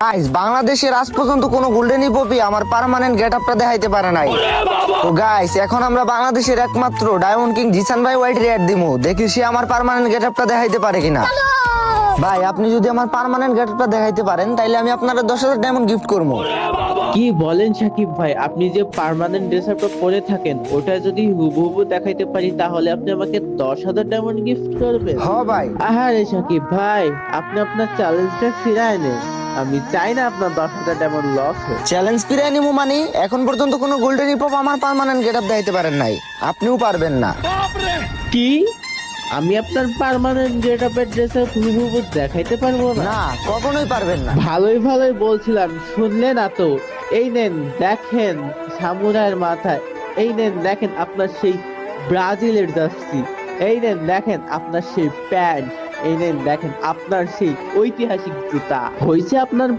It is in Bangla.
গাইস, বাংলাদেশের আজ পর্যন্ত কোনো গোল্ডেন হিপহপি আমার পার্মানেন্ট গেটআপটা দেখাইতে পারে নাই। তো গাইস, এখন আমরা বাংলাদেশের একমাত্র ডায়মন্ড কিং জিসান ভাই ওয়াইড রেড দিমু, দেখি সে আমার পার্মানেন্ট গেটআপটা দেখাইতে পারে কিনা। ভাই, আপনি যদি আমার পার্মানেন্ট গেটআপটা দেখাইতে পারেন তাইলে আমি আপনাকে 10,000 ডায়মন্ড গিফট করবো। কি বলেন সাকিব ভাই, আপনি যে পার্মানেন্ট ড্রেসআপটা পরে থাকেন ওটা যদি হুবহু দেখাইতে পারি তাহলে আপনি আমাকে 10,000 ডায়মন্ড গিফট করবেন? হ ভাই। আহারে সাকিব ভাই, আপনি আপনার চ্যালেঞ্জটা ফিরায় নেন। আমি চাই না আপনার 10,000 ডায়মন্ড লস হোক। চ্যালেঞ্জ ফিরিয়ে নিমু মানে এখন পর্যন্ত কোনো গোল্ডেন হিপহপ আমার পার্মানেন্ট গেটআপ দেখাইতে পারেন নাই, আপনিও পারবেন না। কি? আমি আপনার পার্মানেন্ট গেটআপের ড্রেসআপ হুবহু দেখাইতে পারবো না? না, কখনোই পারবেন না। ভালোই ভালোই বলছিলাম, শুনলেন না তো? এই নেন দেখেন সামুরাইয়ের মাথায়, এই নেন দেখেন আপনার সেই ব্রাজিলের জার্সি, এই নেন দেখেন আপনার সেই প্যান্ট, এই নেন দেখেন আপনার সেই ঐতিহাসিক জুতা। হয়েছে আপনার